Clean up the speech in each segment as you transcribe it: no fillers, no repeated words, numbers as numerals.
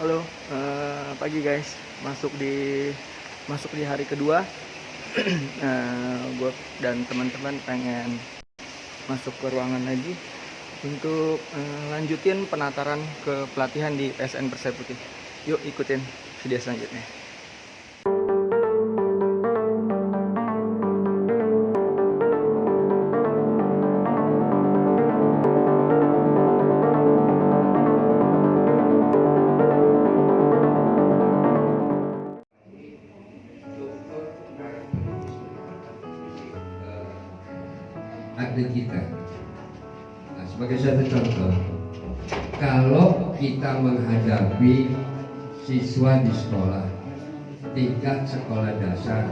Halo, pagi guys. Masuk di hari kedua. Gue dan teman-teman pengen masuk ke ruangan lagi untuk lanjutin penataran ke pelatihan di PSN Persai Putih. Yuk ikutin video selanjutnya. Atlet kita. Nah, sebagai satu contoh, kalau kita menghadapi siswa di sekolah, tingkat sekolah dasar,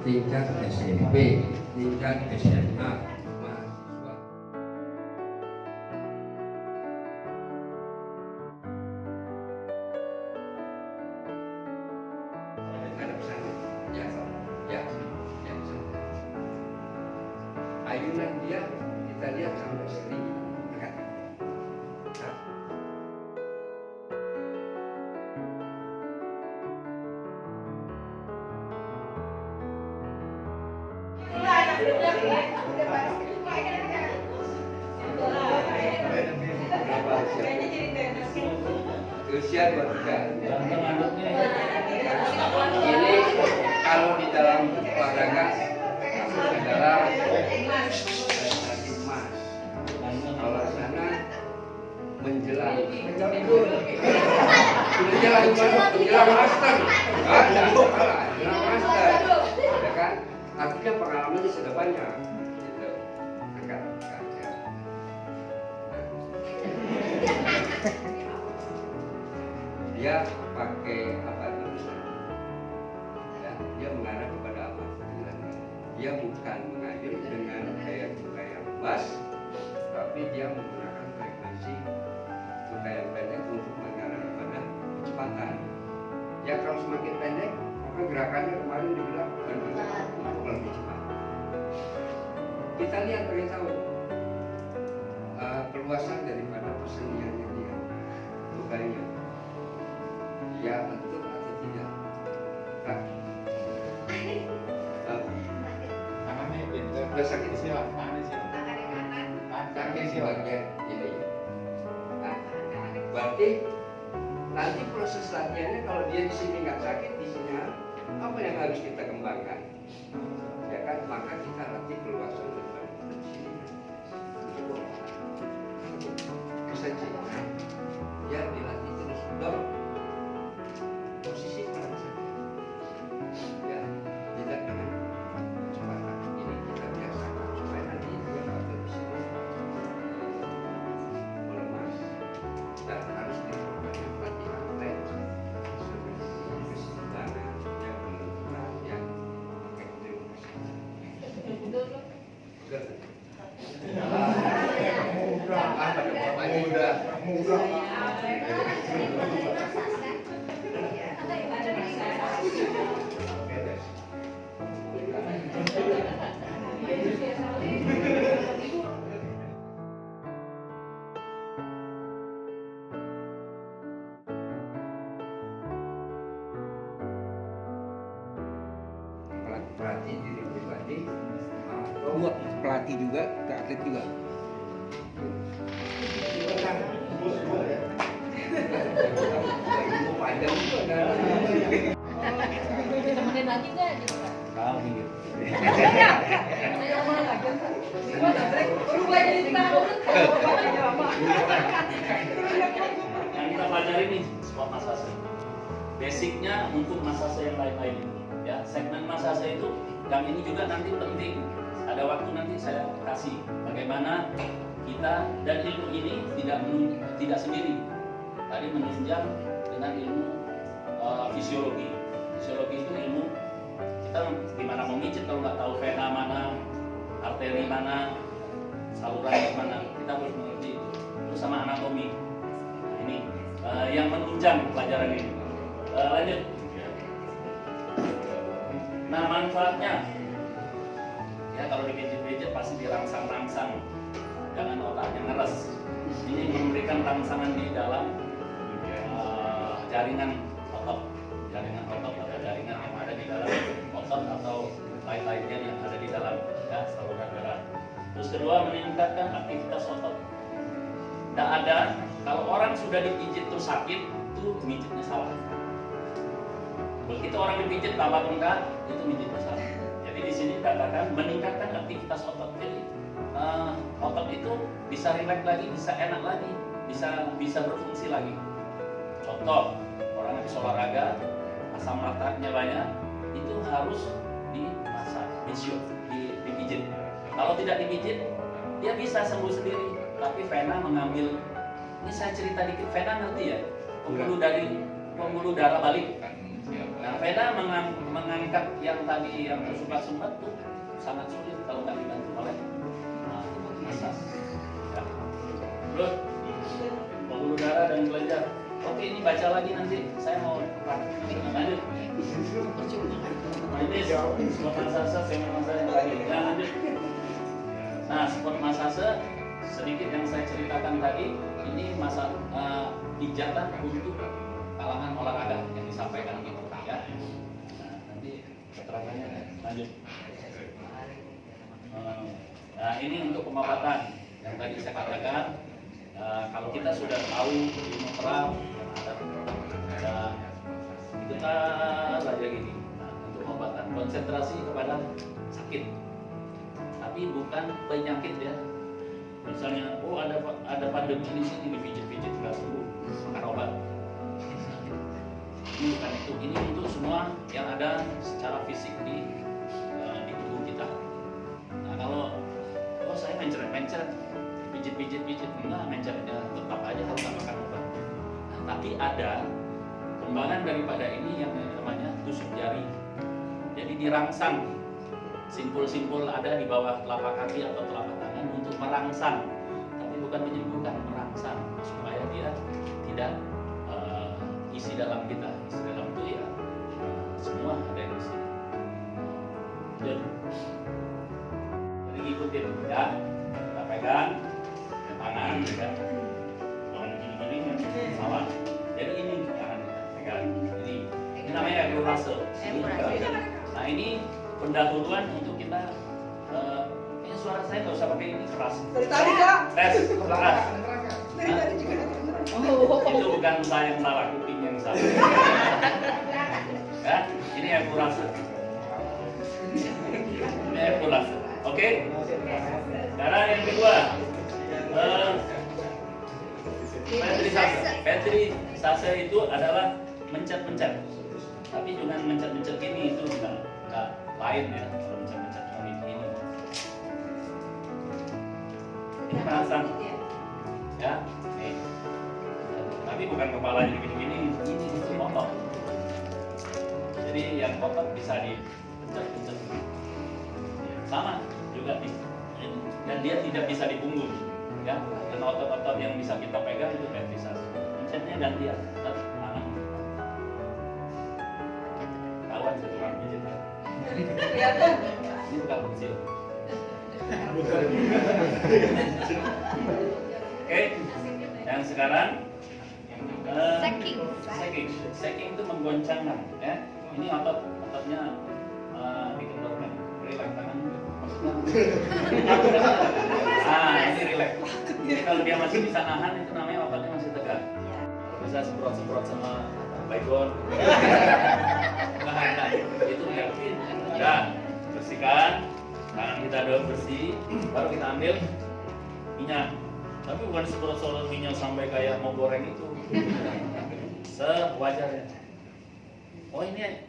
tingkat SMP, tingkat SMA, mahasiswa. Ayunan dia kita lihat sampai sini, kan? Usia 23. Ini kalau di dalam olahraga adalah emas. Kalau sana menjelang master, menjelang master, ya kan? Artinya pengalamannya sudah banyak. Gitu. Angkat. Dia pakai apa tulisan? Ya, dia mengarah kepada apa? Dia bukan mengalir dengan gaya bas, tapi dia menggunakan frekuensi gaya pendek untuk mengarah kepada kecepatan. Ya kalau semakin pendek, maka gerakannya kemarin dibilang lebih cepat. Kita lihat pengen tahu keluasan daripada perseniannya dia, bukannya dia bentuk atau tidak. Sakit siapa? Sakit si bagian ini. Nah, berarti nanti proses latihannya kalau dia di sini nggak sakit, di sini apa yang harus kita kembangkan? Ya kan, maka kita latih keluasan daripada di sini. Bisa sih. Ya dilatih terus dong. Posisi pelan saja. Ya, tidak dengan kecepatan. Ini kita biasakan supaya nanti dia patut di sini melemas dan harus dilakukan pelatihan lain keseimbangan yang menentukan yang pelatih diri pribadi atau pelatih juga ke atlet juga. panjang itu ada. Temenin lagi nggak gitu kan? Tahu gitu. Berubah jadi tahu. Yang kita pelajari ini sport massage. Basicnya untuk massage yang lain-lain. Ya, segmen massage itu yang ini juga nanti penting. Ada waktu nanti saya kasih bagaimana kita dan ilmu ini tidak sendiri. Tadi menunjang dengan ilmu fisiologi. Fisiologi itu ilmu kita gimana memijit kalau nggak tahu vena mana, arteri mana, saluran mana, kita harus mengerti itu. Terus sama anatomi. Nah, ini yang menunjang pelajaran ini. Lanjut. Nah, manfaatnya ya kalau dipijit-pijit pasti dirangsang-rangsang, jangan otaknya ngeres. Ini memberikan rangsangan di dalam jaringan otot atau jaringan yang ada di dalam otot atau lain-lainnya yang ada di dalam ya, saluran darah. Terus kedua, meningkatkan aktivitas otot. Tidak ada, kalau orang sudah dipijit terus sakit, itu mijitnya salah. Begitu orang dipijit tambah bengkak, itu mijitnya salah. Jadi di sini katakan meningkatkan aktivitas otot. Jadi otot itu bisa rileks lagi, bisa enak lagi, bisa berfungsi lagi. Contoh, orang habis olahraga, asam laktatnya banyak, itu harus dimasak, dipijit. Kalau tidak dipijit, dia bisa sembuh sendiri. Tapi Vena mengambil, ini saya cerita dikit, Vena ngerti ya? Pembuluh darah balik. Nah, Vena mengangkat yang tadi yang tersumbat-sumbat tuh sangat sulit kalau nggak dibantu oleh massage. Ya. Terus pembuluh darah dan kelenjar. Oke, ini baca lagi nanti. Saya mau praktik lanjut. Nah, ini sport massage, semi massage yang lagi. Nah, lanjut. Nah, sport massage sedikit yang saya ceritakan tadi, ini masa pijatan untuk kalangan olahraga yang disampaikan gitu ya. Nah, nanti keterangannya lanjut. Nah, ini untuk pemobatan yang tadi saya katakan. Kalau kita sudah tahu ilmu terap, ada kita aja gini. Nah, untuk pengobatan konsentrasi kepada sakit, tapi bukan penyakit ya. Misalnya, oh ada pandemi di sini dipijit-pijit nggak sembuh, makan obat. Ini bukan itu. Ini untuk semua yang ada secara fisik di tubuh kita. Nah, kalau saya mencret-mencret, pijit-pijit, enggak, mencretnya tetap aja harus makan obat. Nah, tapi ada kembangan daripada ini yang namanya tusuk jari. Jadi dirangsang. Simpul-simpul ada di bawah telapak kaki atau telapak tangan untuk merangsang, tapi bukan menyembuhkan, merangsang supaya dia tidak isi dalam kita. Isi dalam itu ya semua ada di sini. Jadi ikutin ya, kita pegang tangan, ya. Jangan gini-gini salah. Jadi ini tangan kita pegang. Ini namanya akurase. Nah, ini pendahuluan untuk kita ini suara saya nggak usah pakai ini keras. Dari tadi Kak. Tes keras. Dari tadi juga ada. Itu bukan saya yang salah, kuping yang salah. Ya, ini akurase. Ini akurase. Oke. Cara yang kedua, petrisase itu adalah mencet-mencet. Tapi jangan mencet-mencet gini, itu enggak lain ya, kalau mencet-mencet ini. Ini perasan, ya. Nih. Tapi bukan kepalanya begini-begini, ini untuk otot. Jadi yang otot bisa dipencet-pencet. Sama juga nih. Dan dia tidak bisa dipunggung, ya. Dan otot-otot yang bisa kita pegang itu petrisase. Mencetnya gantian, tangan. Kawan satu orang pijit. Ini bukan kecil. Oke, yang sekarang Shaking itu menggoncangkan, ya. Ini ototnya dikendorkan, relax tangan. Ini relax. Kalau dia masih bisa nahan, itu namanya ototnya masih tegak. Bisa semprot-semprot sama baygon. Nah, itu yakin. Ya, bersihkan tangan kita udah bersih, baru kita ambil minyak. Tapi bukan semprot-semprot minyak sampai kayak mau goreng itu. Sewajarnya. Oh, ini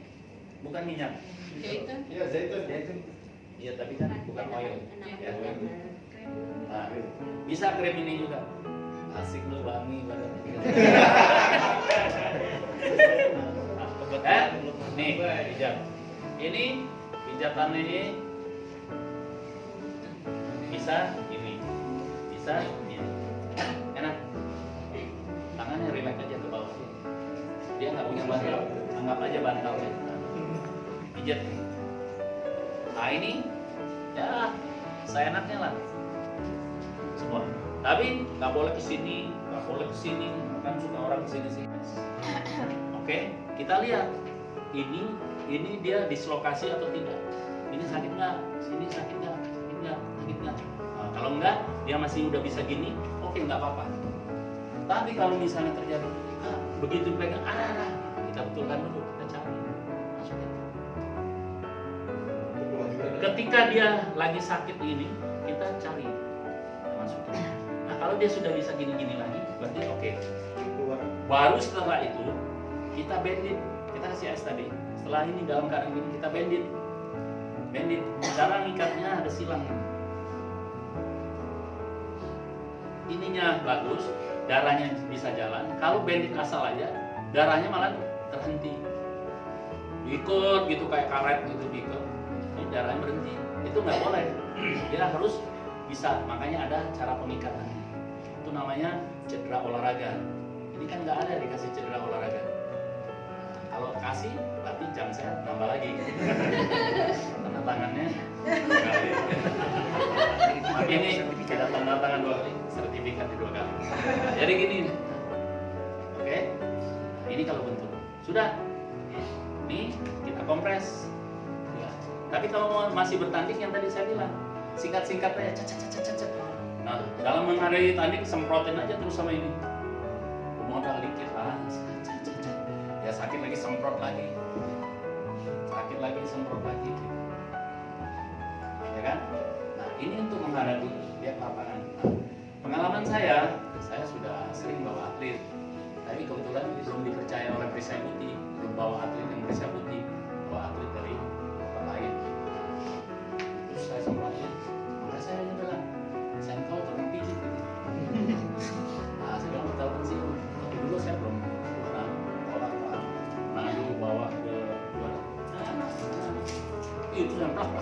bukan minyak. Iya, zaitun. Iya, tapi kan bukan oil. Ya. Nah, bisa krim ini juga. Asik lu, wangi badan. Nih, pijat. Ini pijatan ini bisa ini, bisa ini. Enak. Tangannya relax aja ke bawah. Dia nggak punya bantal, anggap aja bantalnya. Pijat. Nah, ini ya seenaknya lah semua. Tapi nggak boleh kesini, nggak boleh kesini. kan suka orang kesini sini. Oke, kita lihat ini dia dislokasi atau tidak. Ini sakit nggak? Ini sakit nggak? Sakit nggak? Sakit nggak? Nah, kalau enggak, dia masih udah bisa gini, oke nggak apa-apa. Tapi kalau misalnya terjadi, begitu pegang, kita betulkan dulu, kita cari. Masukin. Ketika dia lagi sakit ini, kita cari, kita masukin. Nah kalau dia sudah bisa gini-gini lagi, berarti oke. Baru setelah itu, kita bandit, kita kasih es tadi. Setelah ini dalam keadaan gini, kita bandit. Cara ngikatnya ada silang. Ininya bagus, darahnya bisa jalan. Kalau bandit asal aja, darahnya malah terhenti. Diikat gitu kayak karet gitu diikat. Ini darahnya berhenti. Itu nggak boleh. Dia harus bisa. Makanya ada cara pengikatan. Itu namanya cedera olahraga. Ini kan nggak ada dikasih cedera olahraga. Kalau kasih, berarti jam saya nambah lagi. Tanda tangannya. Ini tidak tanda tangan 2 kali, sertifikat 2 kali. Jadi gini, oke? Ini kalau bentuk sudah, ini kita kompres. Ya. Tapi kalau masih bertanding yang tadi saya bilang, singkat-singkat aja, cet. Nah, dalam menghadapi tanding semprotin aja terus sama ini. Modal dikit lah, ya sakit lagi semprot lagi, semprot lagi, ya kan? Nah ini untuk menghadapi pihak lapangan. Pengalaman saya sudah sering bawa atlet, tapi kebetulan belum dipercaya oleh perisai putih, belum bawa atlet yang perisai putih, bawa atlet dari tempat lain. Terus saya semprotin, maka saya aja bilang, sampel tolong pijit gitu. Nah saya bilang bertahun sih, tapi dulu saya belum pernah bawa ke madu, bawa ke luar. Itu yang plak.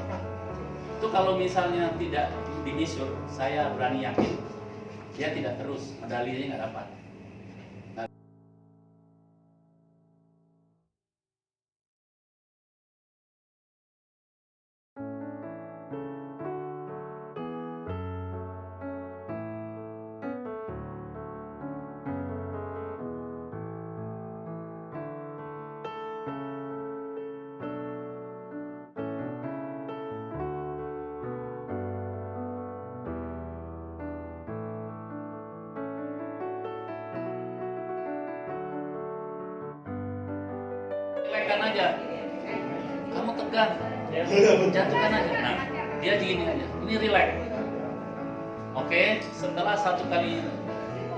Itu kalau misalnya tidak diisur, saya berani yakin dia tidak terus, medalinya nggak dapat. Relaxkan aja, kamu tegang, jatuhkan aja. Nah, dia gini aja, ini relax. Oke, setelah 1 kali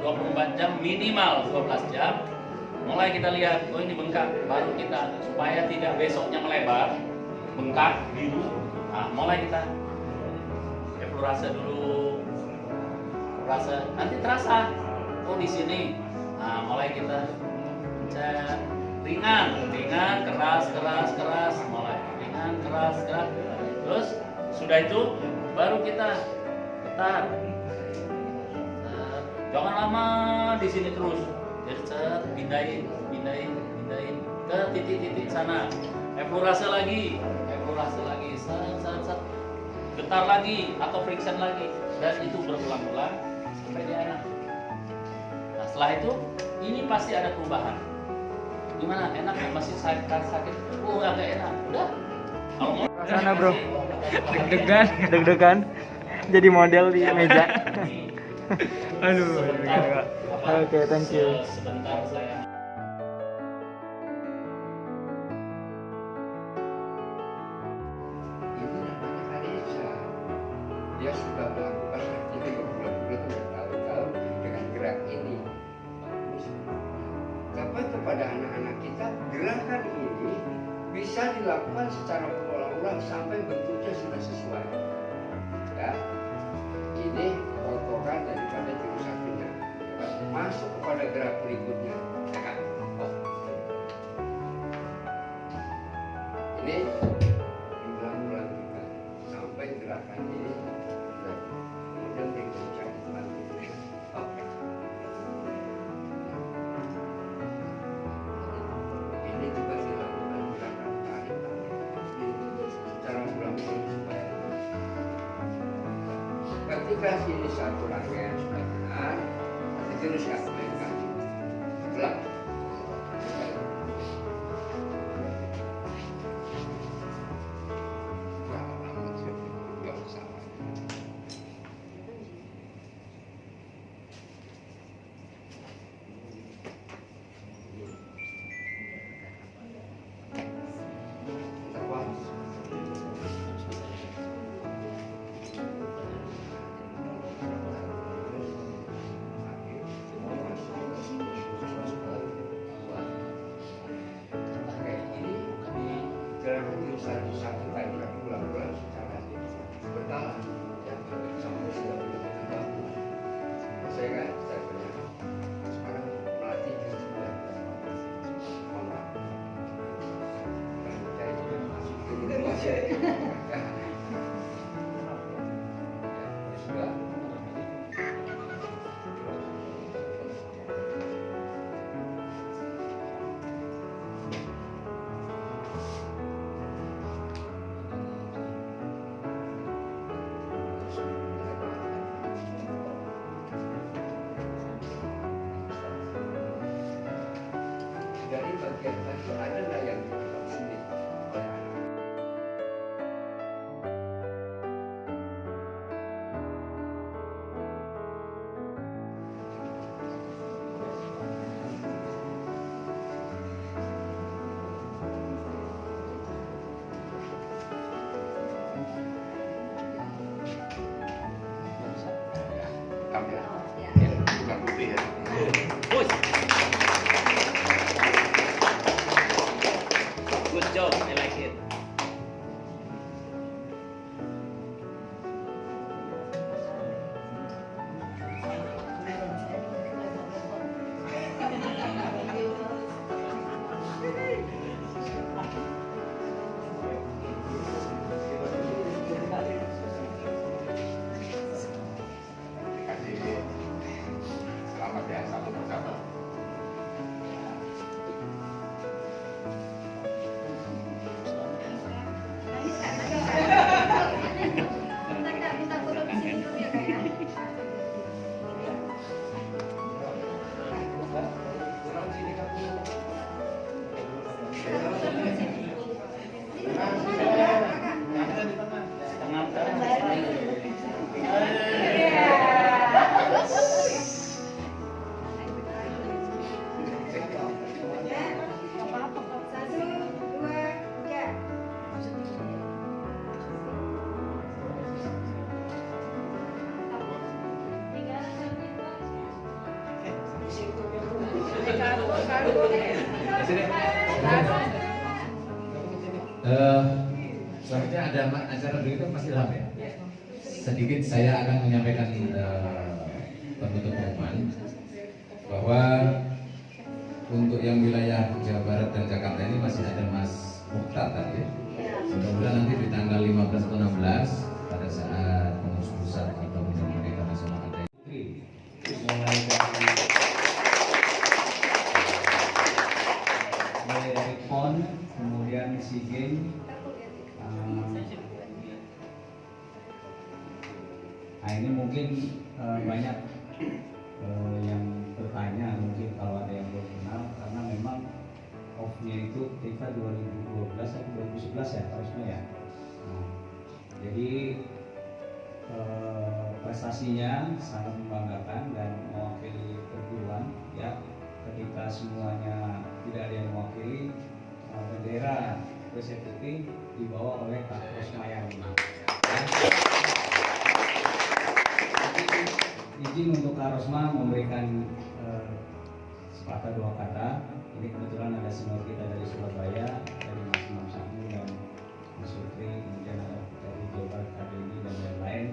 24 jam minimal 12 jam, mulai kita lihat, oh ini bengkak, baru kita supaya tidak besoknya melebar, bengkak biru. Nah, mulai kita eksplorasi dulu, rasa nanti terasa, oh di sini. Nah, mulai kita pencet. Ringan, keras, mulai ringan, keras. Terus sudah itu baru kita putar. Jangan lama di sini terus. Jadi pindahin ke titik-titik sana. Eksplorasi lagi, set. Getar lagi atau friction lagi, dan itu berulang-ulang sampai dia enak. Nah setelah itu ini pasti ada perubahan. Gimana, enak ya? Masih sakit, agak enak, udah. Kalau mau Sana bro, deg-degan, jadi model di meja. Aduh, oke, thank you. Sebentar saya. Ini namanya Kanesa. Dia sudah melakukan aktivitas berbulan-bulan bertahun-tahun dengan gerak ini. Tapi kepada anak-anak kita, gerakan ini bisa dilakukan secara berulang-ulang sampai bentuknya sudah sesuai. Ya, ini contohkan daripada jurus satunya. Masuk kepada gerak berikutnya. Ya kan? Oh. Ini diulang-ulang kita sampai gerakan ini sudah kemudian berbicara lagi. Oke. Ini juga dilakukan gerakan tarik secara ulang-ulang supaya ketika sini satu rangkaian sudah benar, diteruskan main kaki. Gelap. Nggak usah. Kayak ini dijalankan di satu kali tapi bulan-bulan secara berkala ya sampai sudah berkembang. Saya kan saya punya sekarang melatih yang sudah kontak. Dan saya juga masuk ke Indonesia. Ya sudah. Dari bagian tadi ada nggak yang sulit oleh anak? Ambil. Ya, bukan putih ya. Push. Good job, I like it. Kasih selamat ya, salam bersama. Minta foto di sini dulu ya, Kak ya. Satu, dua, tiga. Selanjutnya ada acara berikutnya Mas Ilham ya. Sedikit saya akan menyampaikan penutup pengumuman bahwa untuk yang wilayah Jawa Barat dan Jakarta ini masih ada Mas Mukhtar tadi. Mudah-mudahan nanti di tanggal 15 atau 16 pada saat pengurus pusat atau penyelenggara nasional ada Mulai dari PON, kemudian SEA Games. Nah ini mungkin banyak yang bertanya, mungkin kalau ada yang belum kenal, karena memang off-nya itu kita 2012 atau 2011 ya harusnya ya. Nah, jadi prestasinya sangat membanggakan dan mewakili perguruan ya, ketika semuanya tidak ada yang mewakili, bendera persekutif dibawa oleh Kak Rosmayani. Izin untuk Kak Rosma memberikan sepatah dua kata. Ini kebetulan ada senior kita dari Surabaya, dari Mas Imam Samu dan Mas Sutri, kemudian ada dari Jawa Barat KDI dan lain-lain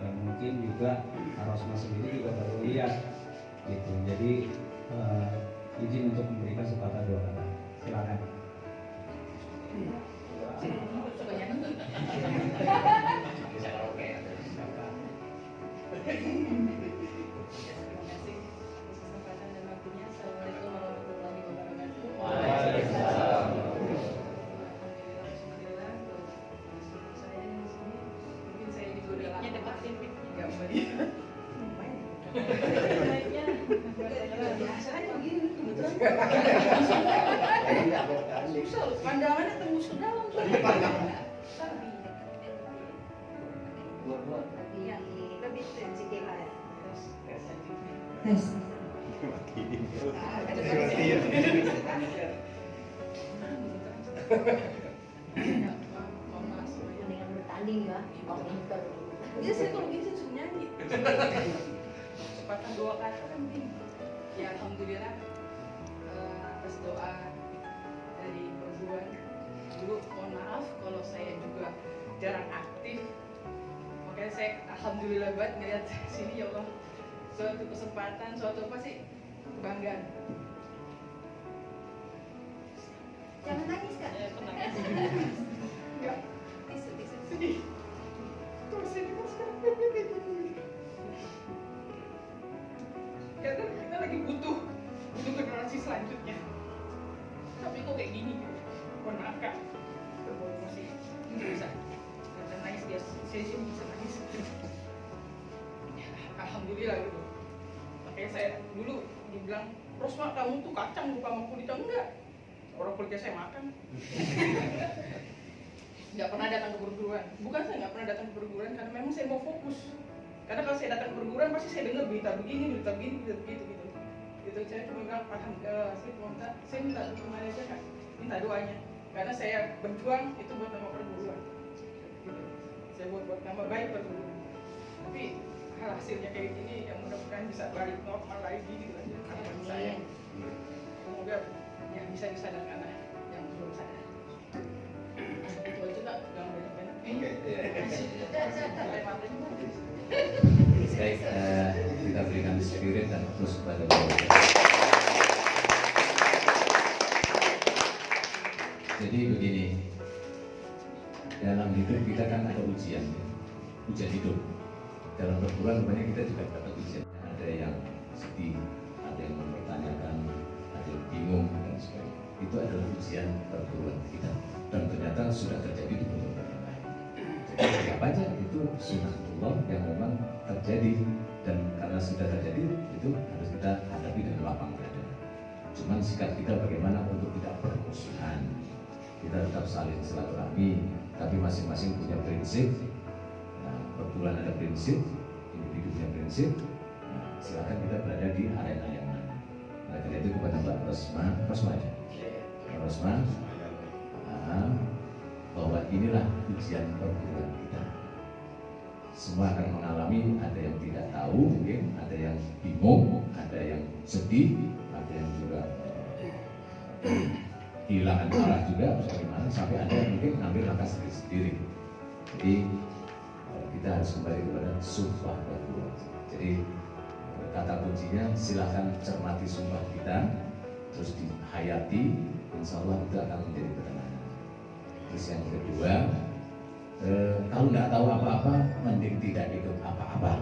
yang mungkin juga Kak Rosma sendiri juga baru lihat gitu. Jadi izin untuk memberikan sepatah dua kata. Silakan. Biasa aja begini. Susah loh, pandangannya tembus ke dalam. Iya, lebih sensitif ya. Tes. Dengan bertanding ya, komputer. Iya, saya kalau gitu suka nyanyi. Sepatah 2 kata kan penting. Ya alhamdulillah atas doa dari perempuan. Dulu mohon maaf kalau saya juga jarang aktif. Makanya saya alhamdulillah banget ngeliat sini ya Allah. Suatu kesempatan, suatu apa sih kebanggaan. Jangan nangis kak. Tenang. Tisu, tisu. Sedih. Terus ini mas karena kita lagi butuh generasi selanjutnya. Tapi kok kayak gini? Mohon maaf kak. Masih nggak bisa. Dan nangis dia, saya sih bisa nangis. Ya, alhamdulillah gitu. Makanya saya dulu dibilang, Rosma kamu tuh kacang bukan sama kulitnya. Enggak. Orang kulitnya saya makan. Nggak pernah datang ke perguruan. Bukan saya nggak pernah datang ke perguruan karena memang saya mau fokus. Karena kalau saya datang ke perguruan pasti saya dengar berita begini, berita begitu gitu. Gitu saya cuma bilang paham. Saya minta dukungan aja kak, minta doanya. Karena saya berjuang itu buat nama perguruan. Gitu. Saya buat nama baik perguruan. Tapi hasilnya kayak gini, yang mudah-mudahan bisa balik normal lagi gitu aja. Harapan saya. Semoga yang bisa disadarkan lah, yang belum sadar. Itu aja kak, jangan banyak-banyak. Baik, kita berikan spirit dan terus kepada Bapak. Jadi begini, dalam hidup kita kan ada ujian, ujian hidup. Dalam perguruan banyak kita juga dapat ujian. Ada yang sedih, ada yang mempertanyakan, ada yang bingung dan sebagainya. Itu adalah ujian perguruan kita. Dan ternyata sudah terjadi di perguruan yang lain. Jadi apa aja itu sunatullah yang memang terjadi, dan karena sudah terjadi itu harus kita hadapi dengan lapang dada. Cuman sikap kita bagaimana untuk tidak bermusuhan. Kita tetap saling silaturahmi, tapi masing-masing punya prinsip. Nah, perguruan ada prinsip, individu punya prinsip. Nah, silakan kita berada di arena yang mana. Nah, karena itu kepada Mbak Rosma aja. Mbak Rosma, bahwa inilah ujian perguruan kita. Semua akan mengalami, ada yang tidak tahu mungkin, ada yang bingung, ada yang sedih, ada yang juga kehilangan arah juga, bagaimana, sampai ada yang mungkin ngambil langkah sendiri. Jadi kita harus kembali kepada sumpah perguruan. Jadi kata kuncinya silahkan cermati sumpah kita, terus dihayati, insya Allah itu akan menjadi ketenangan. Terus yang kedua, kalau nggak tahu apa-apa, mending tidak ikut apa-apa.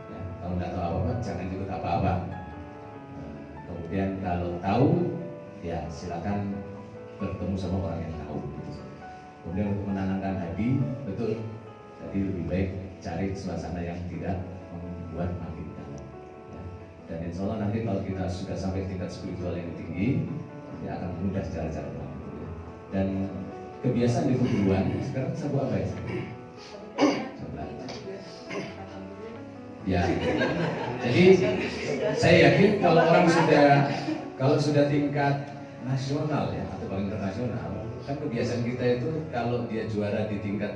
Ya, kalau nggak tahu apa-apa, jangan ikut apa-apa. Kemudian kalau tahu, ya silakan bertemu sama orang yang tahu. Kemudian untuk menenangkan hati, betul. Jadi lebih baik cari suasana yang tidak membuat makin dalam. Ya. Dan insya Allah nanti kalau kita sudah sampai tingkat spiritual yang tinggi, ya akan mudah cara-cara lain. Dan kebiasaan di perguruan sekarang sabu apa ya? Coba. Ya. Jadi saya yakin kalau sudah tingkat nasional ya atau paling internasional, kan kebiasaan kita itu kalau dia juara di tingkat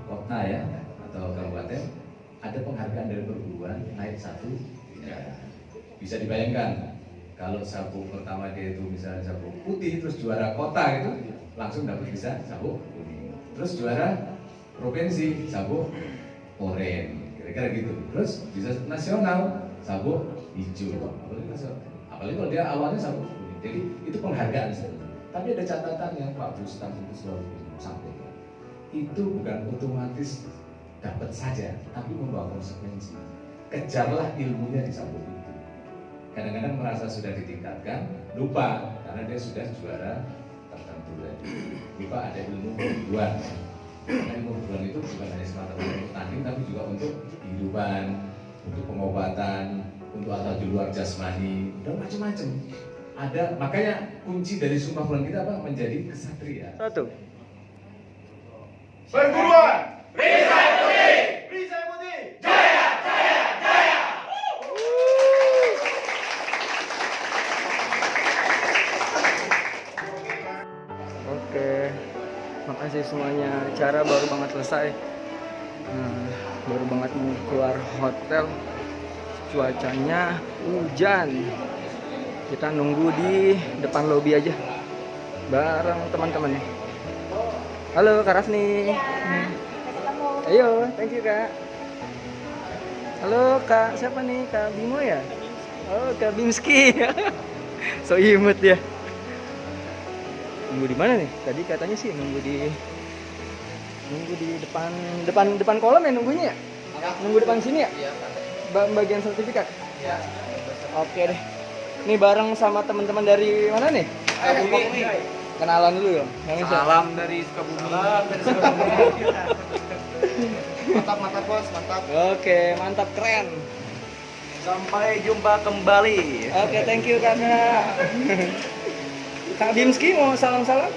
kota ya atau kabupaten, ada penghargaan dari perguruan naik satu. Ya. Bisa dibayangkan. Kalau sabuk pertama dia itu misalnya sabuk putih, terus juara kota itu langsung dapat bisa sabuk kuning. Terus juara provinsi sabuk oranye, kira-kira gitu. Terus bisa nasional sabuk hijau. Apalagi kalau dia awalnya sabuk kuning. Jadi itu penghargaan sebenarnya. Tapi ada catatan yang Pak Bustam itu selalu sampaikan. Itu bukan otomatis dapat saja, tapi membawa konsekuensi. Kejarlah ilmunya di sabuk itu. Kadang-kadang merasa sudah ditingkatkan, lupa karena dia sudah juara tertentu tadi. Lupa ada ilmu perguruan. Karena ilmu perguruan itu bukan hanya semata-mata untuk tanding, tapi juga untuk kehidupan, untuk pengobatan, untuk asal di luar jasmani, dan macam-macam. Ada, makanya kunci dari sumpah pemuda kita apa? Menjadi kesatria. Satu. Perguruan Perisai Putih! Perisai Putih! Jaya! Jaya! Jaya! Oke, makasih semuanya. Acara baru banget selesai. Baru banget mau keluar hotel. Cuacanya hujan. Kita nunggu di depan lobi aja bareng teman-teman nih. Halo Kak Rafni. Ayo, thank you Kak. Halo Kak, siapa nih? Kak Bimo ya? Oh, Kak Bimski. So imut ya. Nunggu di mana nih? Tadi katanya sih nunggu di depan kolam ya nunggunya ya? Nunggu depan sini ya? Iya, bagian sertifikat. Iya. Oke deh. Nih bareng sama teman-teman dari mana nih? Sukabumi. Kenalan dulu dong. Salam dari Sukabumi. Mantap, mantap bos, mantap. Oke, mantap, keren. Sampai jumpa kembali. Oke, thank you kakak. Kak Bimski mau salam-salam?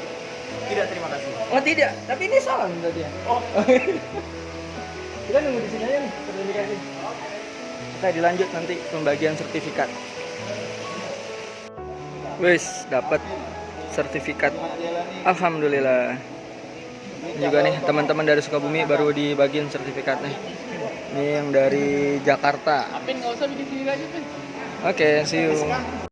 Tidak, terima kasih. Oh tidak, tapi ini salam tadi ya. Oh. Kita nunggu di sini aja nih, sertifikasi. Kita dilanjut nanti pembagian sertifikat. Wis, dapat sertifikat. Alhamdulillah. Ini juga nih teman-teman dari Sukabumi baru dibagiin sertifikatnya. Ini yang dari Jakarta. Apin nggak usah bikin sendiri aja, Pin. Oke, see you.